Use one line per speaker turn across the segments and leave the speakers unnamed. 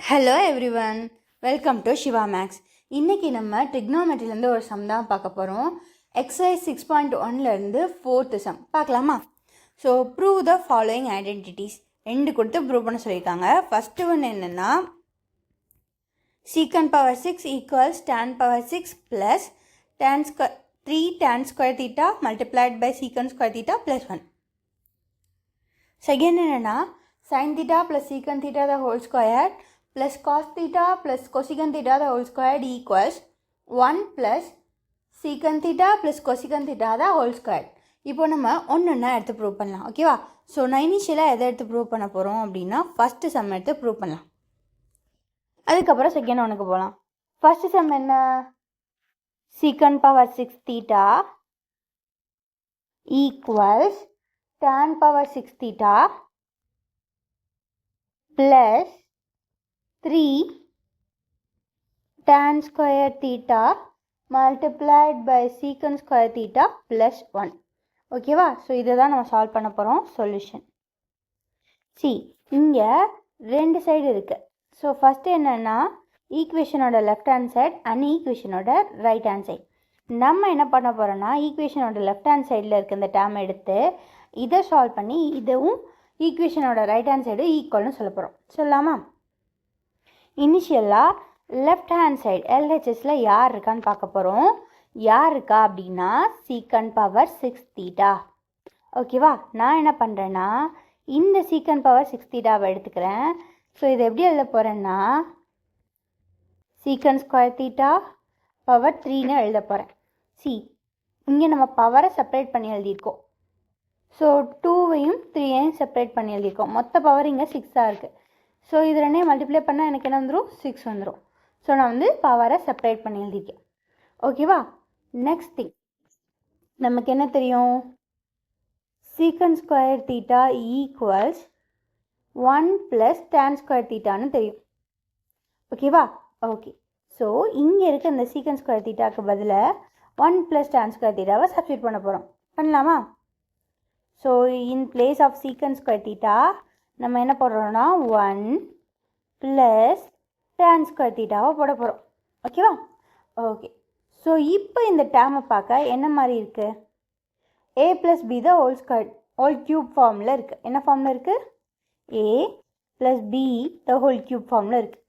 Hello everyone, welcome to Siva maths. இன்றைக்கி நம்ம ட்ரிக்னோமெட்ரிலேருந்து ஒரு சம் தான் பார்க்க போகிறோம். எக்ஸசைஸ் 6.1லேருந்து 4th சம் பார்க்கலாமா? So prove the following identities ரெண்டு கொடுத்து ப்ரூவ் பண்ண சொல்லியிருக்காங்க. ஃபஸ்ட்டு ஒன்று என்னென்னா secant power 6 equals tan power 6 plus 3 tan square theta multiplied by secant square theta plus 1. Second என்னென்னா sin theta plus secant theta the whole square plus cos theta plus cosecant theta the whole square equals 1 plus secant theta plus cosecant theta the whole square. இப்போ நம்ம ஒன்றுன்னா எடுத்து prove பண்ணலாம். ஓகேவா? So நான் இனிஷியலாக எதை எடுத்து ப்ரூவ் பண்ண போகிறோம் அப்படின்னா ஃபஸ்ட்டு சம் எடுத்து ப்ரூவ் பண்ணலாம். அதுக்கப்புறம் செகண்ட் ஒன்றுக்கு போகலாம். ஃபஸ்ட்டு சம் என்ன? secant power 6 theta equals tan power 6 theta plus 3 tan square theta multiplied by secant square theta plus 1. ஓகேவா? ஸோ இதை தான் நம்ம சால்வ் பண்ண போகிறோம். சொல்யூஷன் இங்கே ரெண்டு சைடு இருக்குது. ஸோ ஃபஸ்ட்டு என்னென்னா ஈக்குவேஷனோட லெஃப்ட் ஹேண்ட் சைட் அண்ட் ஈக்குவேஷனோட ரைட் ஹேண்ட் சைட். நம்ம என்ன பண்ண போகிறோன்னா ஈக்குவேஷனோட லெஃப்ட் ஹேண்ட் சைடில் இருக்க இந்த டேர்ம் எடுத்து இதை சால்வ் பண்ணி இதுவும் ஈக்குவேஷனோட ரைட் ஹேண்ட் சைடு ஈக்குவல்னு சொல்ல போகிறோம். சொல்லலாமா? இனிஷியலாக லெஃப்ட் ஹேண்ட் சைடு எல்ஹெச்எஸில் யார் இருக்கான்னு பார்க்க போகிறோம். யார் இருக்கா அப்படின்னா secant power 6 theta. ஓகேவா? நான் என்ன பண்ணுறேன்னா இந்த secant power 6 thetaவை எடுத்துக்கிறேன். ஸோ இதை எப்படி எழுத போகிறேன்னா secant square theta பவர் 3ன்னு எழுத போகிறேன். இங்கே நம்ம பவரை செப்பரேட் பண்ணி எழுதியிருக்கோம். ஸோ 2வையும் 3ஐயும் செப்பரேட் பண்ணி எழுதியிருக்கோம். மொத்த பவர் இங்கே 6ஆக இருக்குது. ஸோ இது ரெண்டையும் மல்டிப்ளை பண்ணால் எனக்கு என்ன வந்துடும்? 6 வந்துடும். ஸோ நான் வந்து பவரை செப்பரேட் பண்ணி எழுதியிருக்கேன். ஓகேவா? நெக்ஸ்ட் திங் நமக்கு என்ன தெரியும்? secant square theta equals 1 plus tan square thetaன்னு தெரியும். ஓகேவா? ஓகே. ஸோ இங்கே இருக்க இந்த secant square thetaக்கு பதிலாக 1 plus tan square thetaவை சப்ஸ்டியூட் பண்ண போகிறோம். பண்ணலாமா? So in place of secant square theta நம்ம என்ன போடுறோம்னா 1 ப்ளஸ் tan square thetaவை போட போகிறோம். ஓகேவா? ஓகே. ஸோ இப்போ இந்த டேர்மை பார்க்க என்ன மாதிரி இருக்குது? a plus B the whole square whole cube ஃபார்மில் இருக்குது. என்ன ஃபார்மில் இருக்குது? a plus B the whole cube ஃபார்மில் இருக்குது.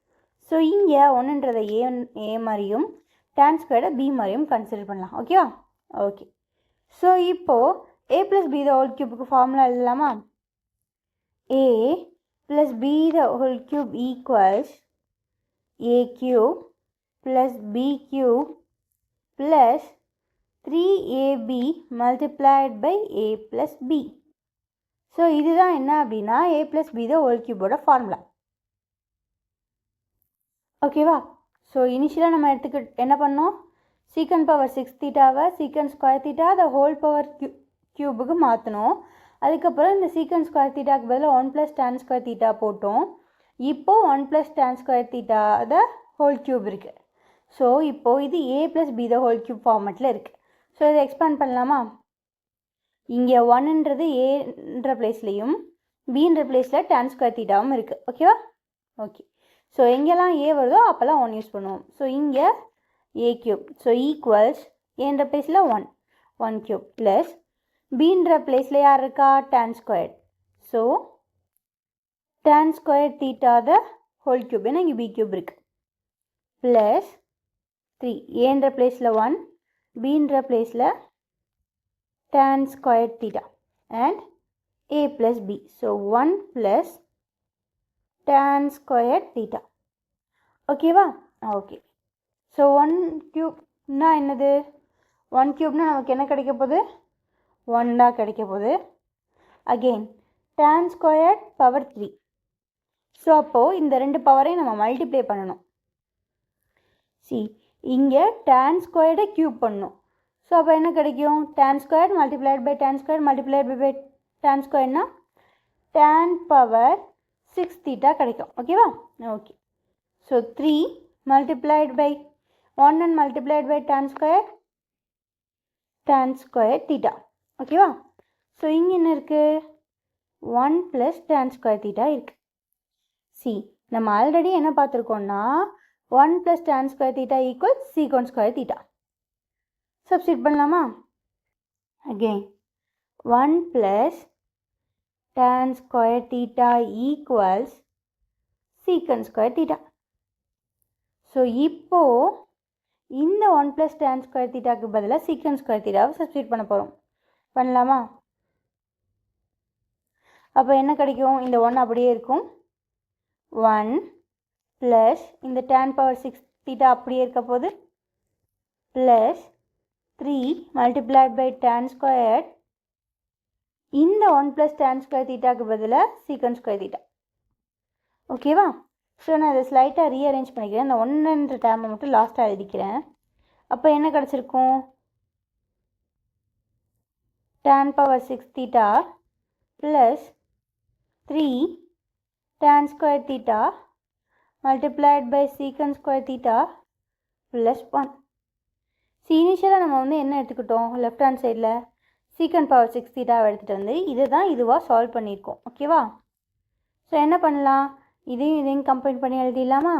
ஸோ இங்கே ஒன்றுன்றதை ஏ மாதிரியும் tan ஸ்கொயர்டை பி மாதிரியும் கன்சிடர் பண்ணலாம். ஓகேவா? ஓகே. ஸோ இப்போது a plus B the whole க்யூபுக்கு ஃபார்முலா எழுதலாமா? a plus b the whole cube equals a cube plus b cube plus 3ab multiplied by a plus b. So இதுதான் என்ன அப்படின்னா a plus b the whole cubeோட formula. ஓகேவா? So இனிஷியலாக நம்ம என்ன பண்ணோம்? secant power 6 thetaவை secant square theta the whole power க்யூபுக்கு மாற்றணும். அதுக்கப்புறம் இந்த secant square thetaக்கு பதிலாக 1 plus tan square theta போட்டோம். இப்போது 1 plus tan square theta the whole cube இருக்குது. ஸோ இப்போது இது a plus b the whole cube ஃபார்மெட்டில் இருக்குது. ஸோ இதை எக்ஸ்பேண்ட் பண்ணலாமா? இங்கே 1ன்றது ஏன்ற பிளேஸ்லேயும் பின்ற பிளேஸில் tan square thetaவும் இருக்குது. ஓகேவா? ஓகே. ஸோ எங்கெல்லாம் a வருதோ அப்போல்லாம் 1 யூஸ் பண்ணுவோம். ஸோ இங்கே a cube. ஸோ ஈக்குவல்ஸ் ஏன்ற பிளேஸில் 1 cube ப்ளஸ் பீன்ற பிளேஸில் யார் இருக்கா? tan squared. So tan squared theta the whole cube. ஏன்னா இங்கே b cube இருக்குது. ப்ளஸ் 3 ஏன்ற பிளேஸில் 1 பீன்ற பிளேஸில் tan squared theta and a plus b. So 1 plus tan squared theta. ஓகேவா? ஓகே. ஸோ 1 க்யூப்னா என்னது? 1 க்யூப்னா நமக்கு என்ன கிடைக்க போகுது? 1 தான் கிடைக்க போகுது. Again tan squared power 3. So அப்போது இந்த ரெண்டு பவரையும் நம்ம மல்டிப்ளை பண்ணணும். இங்கே tan squaredை க்யூப் பண்ணணும். ஸோ அப்போ என்ன கிடைக்கும்? tan squared multiplied by tan squared multiplied by tan squaredனா tan power 6 theta கிடைக்கும். ஓகேவா? Okay. So 3 multiplied by 1 and multiplied by tan square theta. ஓகேவா? ஸோ இங்கே என்ன இருக்குது? 1 plus tan square theta இருக்குது. நம்ம ஆல்ரெடி என்ன பார்த்துருக்கோம்னா 1 + tan ஸ்கொயர் தீட்டா ஈக்குவல் சீக்கன் ஸ்கொயர் தீட்டா. சப்ஸ்டிட் பண்ணலாமா? Again 1 + tan square theta equals சீக்கன் ஸ்கொயர் தீட்டா. ஸோ இப்போது இந்த 1 + tan ஸ்கொயர் தீட்டாக்கு பதிலாக சீக்கன் ஸ்கொயர் தீட்டாவை சப்ஸ்டிட் பண்ண போகிறோம். பண்ணலாமா? அப்போ என்ன கிடைக்கும்? இந்த 1 அப்படியே இருக்கும். 1 + இந்த tan பவர் 6 தீட்டா அப்படியே இருக்க போது ப்ளஸ் 3 × tan ஸ்கொயர் இந்த 1 + tan ஸ்கொயர் தீட்டாக்கு பதிலாக சீக்கன் ஸ்கொயர் தீட்டா. ஓகேவா? ஸோ நான் இதை ஸ்லைட்டாக ரீஅரேஞ்ச் பண்ணிக்கிறேன். இந்த 1என்ற டேர்மை மட்டும் லாஸ்ட்டாக எழுதிக்கிறேன். அப்போ என்ன கிடச்சிருக்கும்? tan power 6 theta plus 3 tan square theta × சீக்கன் ஸ்கொயர் தீட்டா ப்ளஸ் 1. இனிஷியலாக நம்ம வந்து என்ன எடுத்துக்கிட்டோம்? லெஃப்ட் ஹேண்ட் சைடில் சீக்கன் பவர் 6 தீட்டாவை எடுத்துகிட்டு வந்து இதை தான் இதுவாக சால்வ் பண்ணியிருக்கோம். ஓகேவா? ஸோ என்ன பண்ணலாம்? இதையும் கம்பைன் பண்ணி எழுதிடலாமா?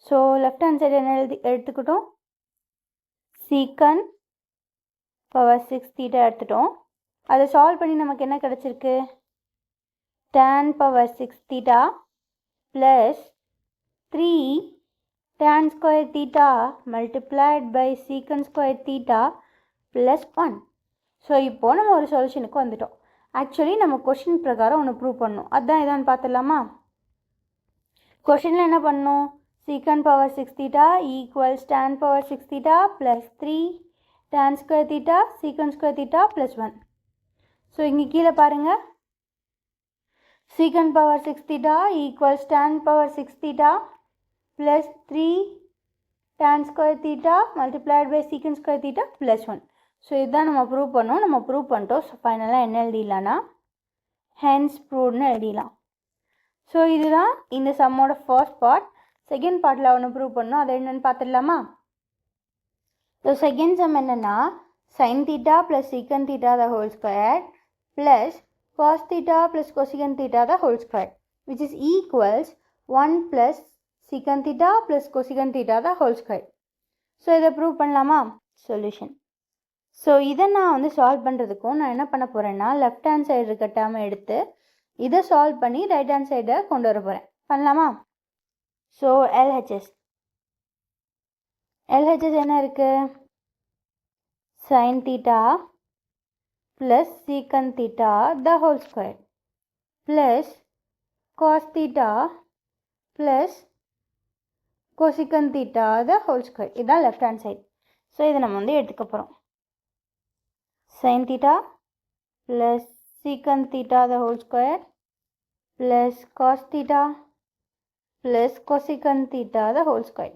ஸோ லெஃப்ட் ஹேண்ட் சைடு என்ன எடுத்துக்கிட்டோம்? சீக்கன் பவர் 6 தீட்டா எடுத்துட்டோம். அதை சால்வ் பண்ணி நமக்கு என்ன கிடச்சிருக்கு? tan power 6 theta plus 3 tan square theta × சீக்கன் ஸ்கொயர் தீட்டா ப்ளஸ் 1. ஸோ இப்போது நம்ம ஒரு சொல்யூஷனுக்கு வந்துட்டோம். ஆக்சுவலி நம்ம கொஷின் பிரகாரம் ஒன்று ப்ரூவ் பண்ணணும். அதுதான் இதான்னு பார்த்துடலாமா? கொஷினில் என்ன பண்ணணும்? சீக்கன் power 6 theta equals tan power 6 theta plus 3 tan square theta சீக்கன் ஸ்கொயர் தீட்டா ப்ளஸ் 1. ஸோ இங்கே கீழே பாருங்கள், சீக்கன் power 6 theta equals tan power 6 theta plus 3 tan square theta × சீக்கன் ஸ்கொயர் தீட்டா ப்ளஸ் 1. ஸோ இதுதான் நம்ம ப்ரூவ் பண்ணோம். நம்ம ப்ரூவ் பண்ணிட்டோம். ஸோ ஃபைனலாக என்ன எழுதிடலான்னா ஹென்ஸ் ப்ரூவ்னு எழுதிடலாம். ஸோ இதுதான் இந்த சம்மோட ஃபர்ஸ்ட் பார்ட். செகண்ட் பார்ட்டில் ஒன்று ப்ரூவ் பண்ணோம். அதை என்னென்னு பார்த்துடலாமா? ஸோ செகண்ட் சம் என்னென்னா sine theta plus secant theta the whole square plus cos theta plus cosecant theta the whole square which is equals 1 + secant theta plus cosecant theta the whole square. So இதை prove பண்ணலாமா? Solution. So இதை நான் வந்து solve பண்ணுறதுக்கும் நான் என்ன பண்ண போகிறேன்னா லெஃப்ட் ஹேண்ட் சைடு இருக்க டேர்மை எடுத்து இதை சால்வ் பண்ணி ரைட் ஹேண்ட் சைடை கொண்டு வர போகிறேன். பண்ணலாமா? ஸோ LHS என்ன இருக்குது? Sine theta plus secant theta the whole square plus cos theta plus cosecant theta the whole square. இதுதான் லெஃப்ட் ஹேண்ட் சைடு. ஸோ இதை நம்ம வந்து எடுத்துக்க போகிறோம். sin theta plus secant theta the whole square plus cos theta plus cosecant theta the whole square.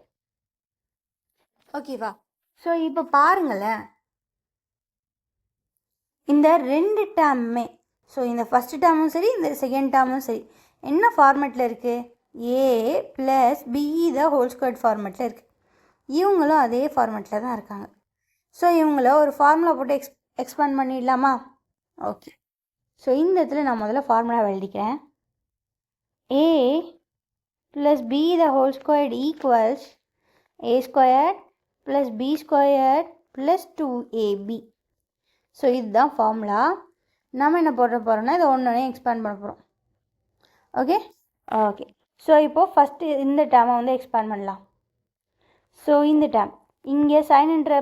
ஓகேவா? So இப்போ பாருங்களேன், இந்த ரெண்டு டேர்முமே, ஸோ இந்த ஃபஸ்ட்டு டேர்மும் சரி இந்த செகண்ட் டேர்மும் சரி என்ன ஃபார்மேட்டில் இருக்குது? a + b the whole squared ஃபார்மேட்டில் இருக்குது. இவங்களும் அதே ஃபார்மேட்டில் தான் இருக்காங்க. ஸோ இவங்கள ஒரு ஃபார்முலா போட்டு எக்ஸ்பேண்ட் பண்ணிடலாமா? ஓகே. ஸோ இந்த இடத்துல நான் முதல்ல ஃபார்முலா எழுதிக்கிறேன். a + b the whole squared equals a squared + b squared + 2ab. So இதுதான் ஃபார்முலா. நம்ம என்ன போட போகிறோம்னா இதை ஒன்று எக்ஸ்பேண்ட் பண்ண போகிறோம். ஓகே. ஸோ இப்போது ஃபஸ்ட்டு இந்த டேர்மை வந்து எக்ஸ்பேண்ட் பண்ணலாம். ஸோ இந்த டேர்ம் இங்கே சைன்ன்ற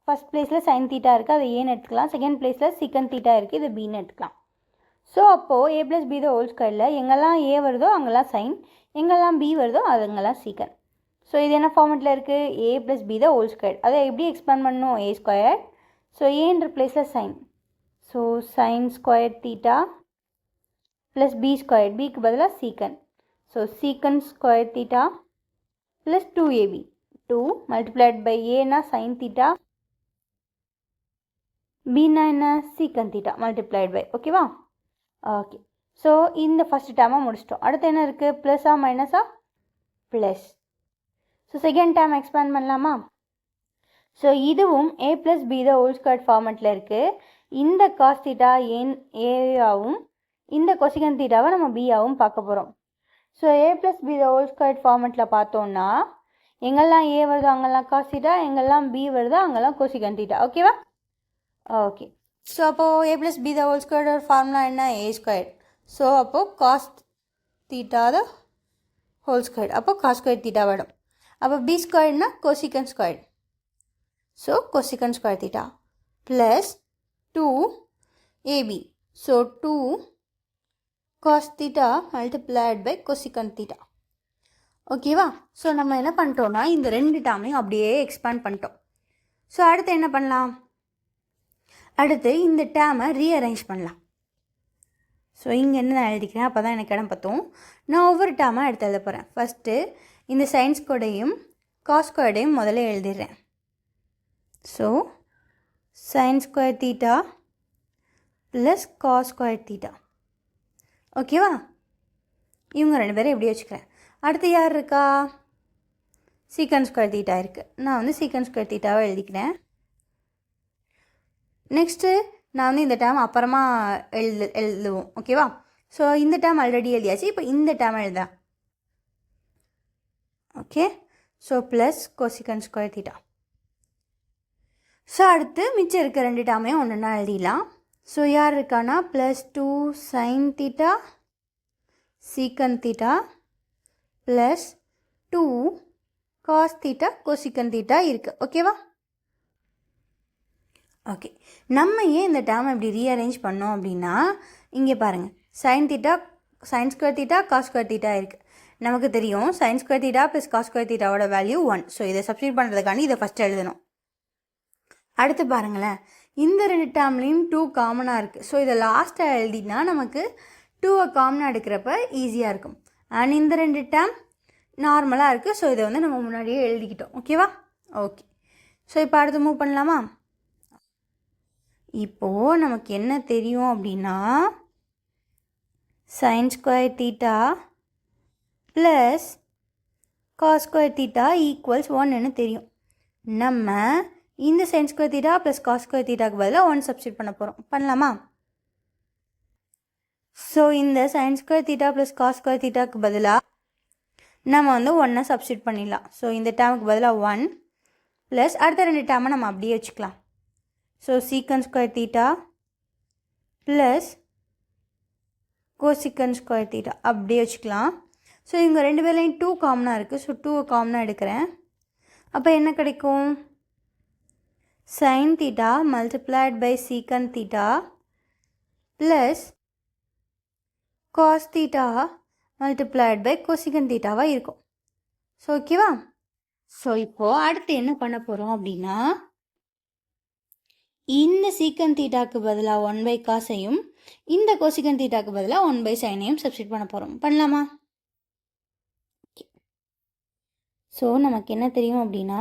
ஃபஸ்ட் பிளேஸில் சைன் தீட்டா இருக்குது, அதை ஏன்னு எடுத்துக்கலாம். செகண்ட் பிளேஸில் சீக்கன் தீட்டா இருக்குது, இது பின்னு எடுத்துக்கலாம். ஸோ அப்போது a + b த ஹோல் ஸ்கொயரில் எங்கெல்லாம் a வருதோ அங்கெல்லாம் சைன், எங்கெல்லாம் b வருதோ அதுங்கெல்லாம் சீக்கன். ஸோ இது என்ன ஃபார்மெட்டில் இருக்குது? a + b the whole square. அதை எப்படி எக்ஸ்பேண்ட் பண்ணணும்? a square. ஸோ ஏன்ற பிளேஸில் sine, so sine square theta plus b square, பிக்கு பதிலாக சீக்கன். So secant square theta plus 2ab. 2 × ஏன்னா சைன் தீட்டா, பின்னா என்ன? சீக்கன் தீட்டா × ஓகேவா? ஓகே. ஸோ இந்த ஃபஸ்ட் டேர்மாக முடிச்சிட்டோம். அடுத்து என்ன இருக்குது? ப்ளஸ்ஸா மைனஸா? Plus. So second term expand பண்ணலாமா? ஸோ இதுவும் a + b the whole square ஃபார்மெட்டில் இருக்குது. இந்த காஸ் தீட்டா ஏன் ஏவாகவும் இந்த கொசிகன் தீட்டாவை நம்ம பியாவும் பார்க்க போகிறோம். So a + b the whole square ஃபார்மெட்டில் பார்த்தோன்னா எங்கெல்லாம் a வருதோ அங்கெல்லாம் காஸ் தீட்டா, எங்கெல்லாம் b வருதோ அங்கெல்லாம் கொசிகன் தீட்டா. ஓகேவா? ஓகே. ஸோ அப்போது a + b the whole square formula என்ன? a². ஸோ அப்போது cos theta the whole square, அப்போது காஸ் ஸ்கொயர் தீட்டா வரும். அப்போ b² cosecant square. So cosecant square theta plus 2ab. So 2 cos theta multiplied by cosecant theta. ஓகேவா? So நம்ம என்ன பண்ணிட்டோம்னா இந்த ரெண்டு டேர்மையும் அப்படியே எக்ஸ்பேண்ட் பண்ணிட்டோம். ஸோ அடுத்து என்ன பண்ணலாம்? அடுத்து இந்த டேர்மை ரீஅரேஞ்ச் பண்ணலாம். ஸோ இங்கே என்ன நான் எழுதிக்கிறேன், அப்போ தான் எனக்கு இடம் பார்த்தோம். நான் ஒவ்வொரு டேர்மாக எடுத்து எழுத போகிறேன். ஃபஸ்ட்டு இந்த சைன் ஸ்கொயரையும் காஸ் ஸ்கொயரையும் முதல்ல எழுதிடுறேன். So sine square theta plus cos square theta. ஓகேவா? இவங்க ரெண்டு பேரும் எப்படி வச்சுக்கிறேன். அடுத்து யார் இருக்கா? சீக்கன் ஸ்கொயர் தீட்டா இருக்குது. நான் வந்து சீக்கன் ஸ்கொயர் தீட்டாவை எழுதிக்கிறேன். நெக்ஸ்ட்டு நான் வந்து இந்த டேர்ம் அப்புறமா எழுதுவோம். ஓகேவா? ஸோ இந்த டேர்ம் ஆல்ரெடி எழுதியாச்சு. இப்போ இந்த டேர்ம் எழுதலாம். Okay. So plus கொசிகன் square theta. So அடுத்து மிச்சம் இருக்க ரெண்டு டேர்மையும் ஒன்றுன்னா எழுதிடலாம். ஸோ யார் இருக்கானா plus 2 sine theta secant theta plus 2 cos theta cosecant theta இருக்குது. ஓகேவா? ஓகே. நம்ம ஏன் இந்த டேர்மை இப்படி ரீஅரேஞ்ச் பண்ணோம் அப்படின்னா, இங்கே பாருங்கள், sine theta sine square theta cos square theta இருக்குது. நமக்கு தெரியும் sine square theta plus cos square தீட்டாவோட வேல்யூ 1. ஸோ இதை சப்ஸ்டிட்யூட் பண்ணுறதுக்காண்டி இதை ஃபஸ்ட்டு எழுதணும். அடுத்து பாருங்களேன், இந்த ரெண்டு டேர்ம்லேயும் 2 காமனாக இருக்குது. ஸோ இதை லாஸ்ட்டாக எழுதினா நமக்கு 2 காமனாக எடுக்கிறப்ப ஈஸியாக இருக்கும். அண்ட் இந்த ரெண்டு டேர்ம் நார்மலாக இருக்குது. ஸோ இதை வந்து நம்ம முன்னாடியே எழுதிக்கிட்டோம். ஓகேவா? ஓகே. ஸோ இப்போ அடுத்து மூவ் பண்ணலாமா? இப்போது நமக்கு என்ன தெரியும் அப்படின்னா, sine square theta plus cos square theta equals 1ன்னு தெரியும். நம்ம இந்த sine square theta plus cos square தீட்டாக்கு பதிலாக 1 சப்ஸ்டிட்யூட் பண்ண போகிறோம். பண்ணலாமா? ஸோ இந்த sine square theta plus cos square தீட்டாக்கு பதிலாக நம்ம வந்து 1 சப்ஸ்டிட்யூட் பண்ணிடலாம். ஸோ இந்த டேர்முக்கு பதிலாக 1 ப்ளஸ் அடுத்த ரெண்டு டேர்மை நம்ம அப்படியே வச்சுக்கலாம். So secant square theta plus கோசிக்கன் square theta அப்படியே வச்சுக்கலாம். ஸோ இவங்க ரெண்டு பேர்லையும் 2 காமனாக இருக்குது. ஸோ 2 காமனாக எடுக்கிறேன். அப்போ என்ன கிடைக்கும்? Sine theta multiplied by secant theta plus cos theta multiplied by cosecant தீட்டாவாக இருக்கும். ஸோ ஓகேவா? ஸோ இப்போது அடுத்து என்ன பண்ண போகிறோம் அப்படின்னா, இந்த சீக்கன் தீட்டாக்கு பதிலாக 1 காசையும் இந்த கொசிகன் தீட்டாக்கு பதிலாக 1 சைனையும் சப்ஸ்டிட்யூட் பண்ண போகிறோம். பண்ணலாமா? ஸோ நமக்கு என்ன தெரியும் அப்படின்னா,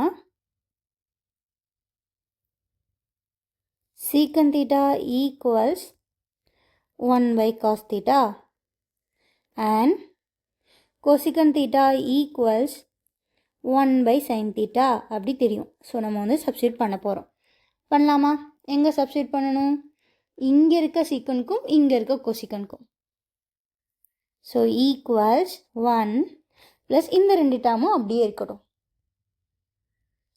secant theta equals 1 cos theta and cosecant theta equals 1 sine theta அப்படி தெரியும். ஸோ நம்ம வந்து சப்ஸ்டிட்யூட் பண்ண போகிறோம். பண்ணலாமா? எங்கே சப்ஸ்டிட்யூட் பண்ணணும்? இங்கே இருக்க சீக்கனுக்கும் இங்கே இருக்க கொசிக்கனுக்கும். ஸோ ஈக்குவல்ஸ் 1 ப்ளஸ் இந்த ரெண்டு டேர்மும் அப்படியே இருக்கட்டும்.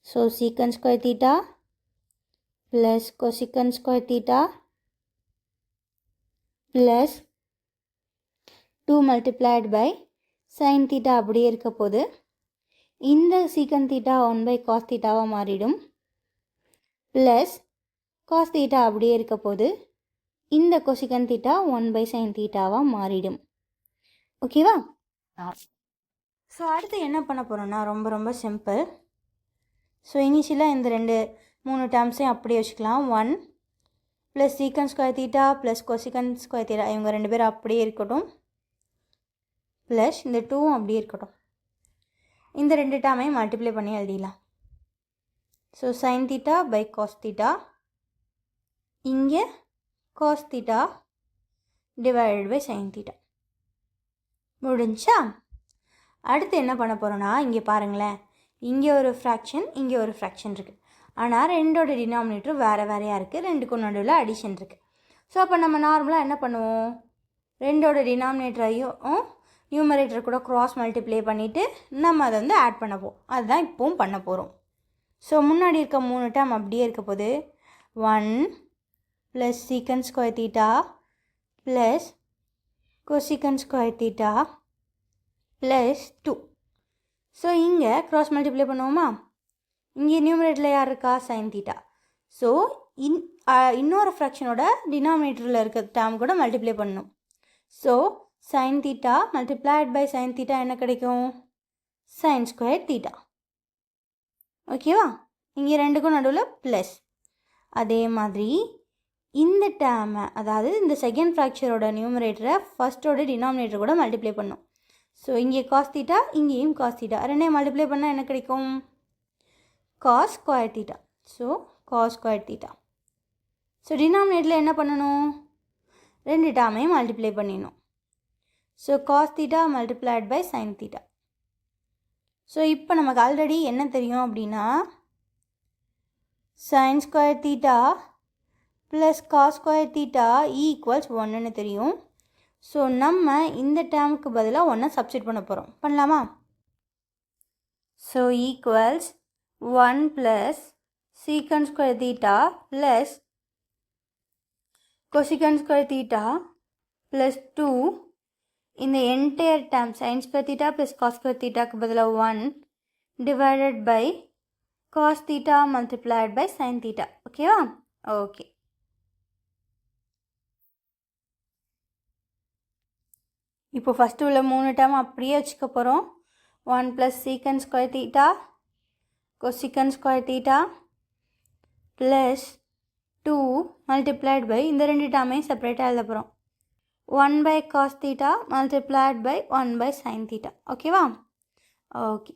So secant square theta plus cosecant square theta plus 2 multiplied by sine theta அப்படியே இருக்க போது இந்த சீக்கன் தீட்டா 1 காஸ் தீட்டாவாக மாறிடும். ப்ளஸ் காஸ் தீட்டா அப்படியே இருக்க போது இந்த கொசிகன் தீட்டா 1 சைன் தீட்டாவாக மாறிடும். ஓகேவா? ஸோ அடுத்து என்ன பண்ண போகிறோன்னா ரொம்ப ரொம்ப சிம்பிள். ஸோ இனிஷியலாக இந்த 3 டேர்ம்ஸையும் அப்படியே வச்சுக்கலாம். 1 ப்ளஸ் சீக்கன் square theta plus கொசிகன் square theta இவங்க ரெண்டு பேரும் அப்படியே இருக்கட்டும். ப்ளஸ் இந்த 2வும் அப்படியே இருக்கட்டும். இந்த ரெண்டு டேர்மையும் மல்டிப்ளை பண்ணி எழுதிடலாம். So sine theta by cos theta, இங்கே cos theta divided by sine theta. முடிஞ்சா? அடுத்து என்ன பண்ண போகிறோன்னா, இங்கே பாருங்களேன், இங்கே ஒரு ஃப்ராக்ஷன் இங்கே ஒரு ஃப்ராக்ஷன் இருக்குது. ஆனால் ரெண்டோட டினாமினேட்டரும் வேறு வேறையாக இருக்குது. ரெண்டுக்கும் நடுவில் அடிஷன் இருக்குது. ஸோ அப்போ நம்ம நார்மலாக என்ன பண்ணுவோம்? ரெண்டோட டினாமினேட்டரையும் நியூமரேட்டர் கூட க்ராஸ் மல்டிப்ளை பண்ணிவிட்டு நம்ம அதை வந்து ஆட் பண்ண போகிறோம். அதுதான் இப்போவும் பண்ண போகிறோம். ஸோ முன்னாடி இருக்க 3 டேர்ம் அப்படியே இருக்க போது 1 + secant square theta plus cosecant square theta plus 2. So இங்கே க்ராஸ் மல்டிப்ளை பண்ணுவோமா? இங்கே நியூமரேட்டரில் யார் இருக்கா? Sign theta. ஸோ இன்னொரு ஃப்ராக்ஷனோட டினாமினேட்டரில் இருக்க டேர்ம் கூட மல்டிப்ளை பண்ணணும். So sine theta multiplied by sine theta என்ன கிடைக்கும்? Sine square theta. ஓகேவா? இங்கே ரெண்டுக்கும் நடுவில் ப்ளஸ். அதே மாதிரி இந்த டேர்மை, அதாவது இந்த செகண்ட் ஃப்ராக்சரோட நியூமரேட்டரை ஃபஸ்ட்டோட டினாமினேட்டர் கூட மல்டிப்ளை பண்ணும். ஸோ இங்கே காஸ் தீட்டா, இங்கேயும் காஸ் தீட்டா, ரெண்டையும் மல்டிப்ளை பண்ணால் என்ன கிடைக்கும்? Cos square theta. So cos square theta. So டினாமினேட்டரில் என்ன பண்ணணும்? ரெண்டு டேர்மையும் மல்டிப்ளை பண்ணிடணும். So cos theta multiplied by sine theta. So இப்போ நமக்கு ஆல்ரெடி என்ன தெரியும் அப்படின்னா sine square theta plus cos square theta equals 1ன்னு தெரியும். ஸோ நம்ம இந்த டேர்முக்கு பதிலாக 1 சப்ஸ்டிட் பண்ண போகிறோம். பண்ணலாமா? So equals 1 plus secant square theta plus cosecant square theta plus 2. இந்த entire term sine square theta plus cos square தீட்டாக்கு பதிலாக 1 divided by cos theta multiplied by sine theta. ஓகேவா? ஓகே. இப்போ ஃபஸ்ட்டு உள்ள 3 டேர்ம் அப்படியே வச்சுக்க போகிறோம். 1 plus secant square theta cosecant square theta plus 2 multiplied by இந்த ரெண்டு டேர்மையும் செப்பரேட்டாக எழுத போகிறோம். 1 by cos theta multiplied by 1 by sine theta. ஓகேவா? ஓகே.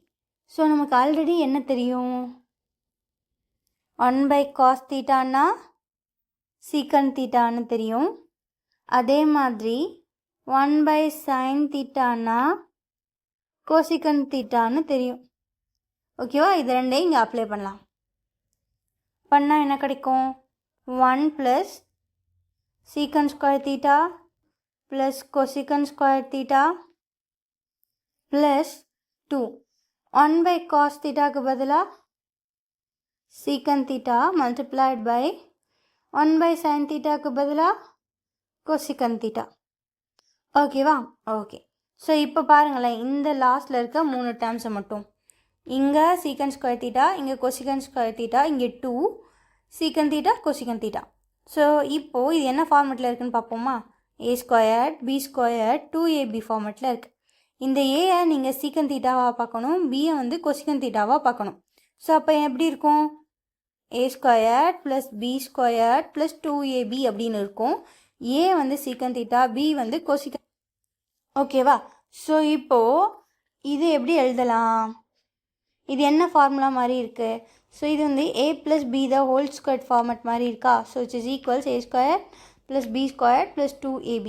ஸோ நமக்கு ஆல்ரெடி என்ன தெரியும்? 1 பை காஸ் தீட்டான்னா சீக்கண்ட் தீட்டான்னு தெரியும். அதே மாதிரி 1 பை சைன் தீட்டான்னா கோசிகண்ட் தீட்டான்னு தெரியும். ஓகேவா? இது ரெண்டையும் இங்கே அப்ளை பண்ணலாம். பண்ணால் என்ன கிடைக்கும்? 1 plus secant square theta plus cosecant square theta plus 2. 1 by cos தீட்டாக்கு பதிலாக secant theta multiplied by 1 by sine தீட்டாக்கு பதிலாக கொசிகண்ட் தீட்டா. ஓகேவா? ஓகே. ஸோ இப்போ பாருங்களேன், இந்த லாஸ்ட்டில் இருக்க 3 டேர்ம்ஸை மட்டும் இங்கே சீக்கண்ட் ஸ்கொயர் தீட்டா, இங்கே கொசிகண்ட் ஸ்கொயர் தீட்டா, இங்கே 2 secant theta cosecant theta. So இப்போது இது என்ன ஃபார்மெட்டில் இருக்குதுன்னு பார்ப்போமா? a square b square 2ab ஃபார்மெட்டில் இருக்குது. இந்த ஏயை நீங்கள் சீக்கண்ட் தீட்டாவாக பார்க்கணும், பியை வந்து கொசிகண்ட் தீட்டாவாக பார்க்கணும். ஸோ அப்போ எப்படி இருக்கும்? a square plus b square plus 2ab அப்படின்னு இருக்கும். a வந்து சீக்கண்ட் தீட்டா, b வந்து கொசிகண்ட். ஓகேவா? ஸோ இப்போது இது எப்படி எழுதலாம்? இது என்ன ஃபார்முலா மாதிரி இருக்குது? ஸோ இது வந்து a plus b the whole square format மாதிரி இருக்கா? So it's is equals a square plus b square plus 2ab.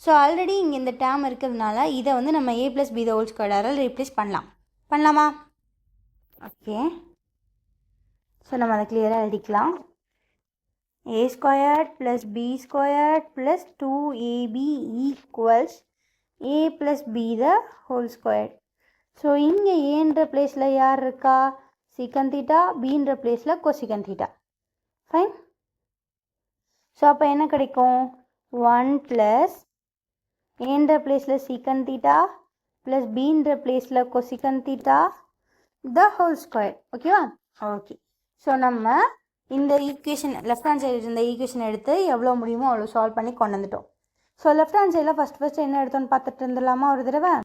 So already இங்கே இந்த டேர்ம் இருக்கிறதுனால இதை வந்து நம்ம a plus b the whole ஸ்கொயரால் ரீப்ளேஸ் பண்ணலாமா? ஓகே. ஸோ நம்ம அதை கிளியராக எழுதிக்கலாம். a square plus b square plus 2ab equals a plus b the whole square. So இங்கே ஏன்ற பிளேஸில் யார் இருக்கா? சீக்கண்ட் தீட்டா, பீன்ற பிளேஸில் கொசிகண்ட் தீட்டா. ஃபைன். ஸோ அப்போ என்ன கிடைக்கும்? 1 ப்ளஸ் ஏன்ற பிளேஸில் சீக்கண்ட் தீட்டா ப்ளஸ் பீன்ற பிளேஸில் cosecant theta the whole square. ஓகேவா? ஓகே. ஸோ நம்ம இந்த ஈக்குவேஷன் லெஃப்ட் ஹேண்ட் சைடு இருந்த ஈக்குவேஷன் எடுத்து எவ்வளோ முடியுமோ அவ்வளோ சால்வ் பண்ணி கொண்டு வந்துட்டோம். ஸோ லெஃப்ட் ஹேண்ட் சைடில் ஃபஸ்ட்டு என்ன எடுத்தோன்னு பார்த்துட்டு இருந்துடலாமா ஒரு தடவை?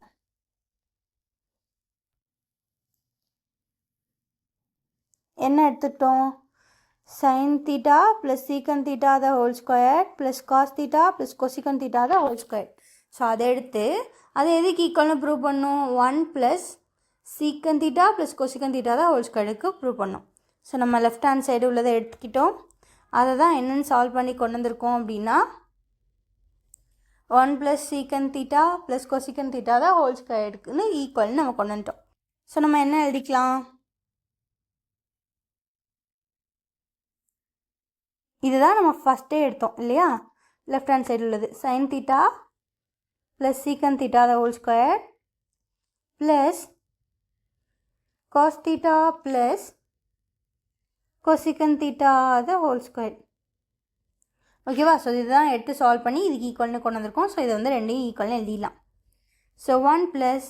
என்ன எடுத்துட்டோம்? Sine theta plus secant theta the whole square plus cos theta plus cosecant theta the whole square. So அதை எடுத்து அதை எதுக்கு ஈக்குவல்னு ப்ரூவ் பண்ணும்? 1 plus secant theta plus cosecant theta the whole ஸ்கொயருக்கு ப்ரூவ் பண்ணோம். ஸோ நம்ம லெஃப்ட் ஹேண்ட் சைடு உள்ளதை எடுத்துக்கிட்டோம். அதை தான் என்னென்னு சால்வ் பண்ணி கொண்டு வந்திருக்கோம் அப்படின்னா 1 plus secant theta plus cosecant theta the whole ஸ்கொயருக்குன்னு ஈக்குவல்னு நம்ம கொண்டு வந்துட்டோம். ஸோ நம்ம என்ன எழுதிக்கலாம்? இதுதான் நம்ம ஃபஸ்ட்டே எடுத்தோம் இல்லையா? லெஃப்ட் ஹேண்ட் சைடு உள்ளது sine theta plus secant theta the whole square plus cos theta plus cosecant theta the whole square. ஓகேவா? ஸோ இதுதான் எடுத்து சால்வ் பண்ணி இதுக்கு ஈக்குவல்னு கொண்டு வந்திருக்கோம். ஸோ இதை வந்து ரெண்டையும் ஈக்குவல்னு எழுதிடலாம். So 1 +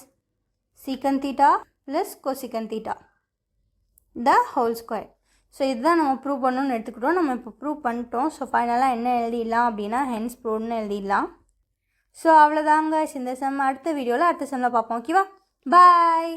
secant theta + cosecant theta the whole square. So இதுதான் நம்ம ப்ரூவ் பண்ணணும்னு எடுத்துக்கிட்டோம். நம்ம இப்போ ப்ரூவ் பண்ணிட்டோம். ஸோ ஃபைனலாக என்ன எழுதிடலாம் அப்படின்னா ஹென்ஸ் ப்ரூவ்னு எழுதிடலாம். ஸோ அவ்வளோதாங்க இந்த சம். அடுத்த வீடியோவில் அடுத்த சம்மில் பார்ப்போம். ஓகேவா? பாய்.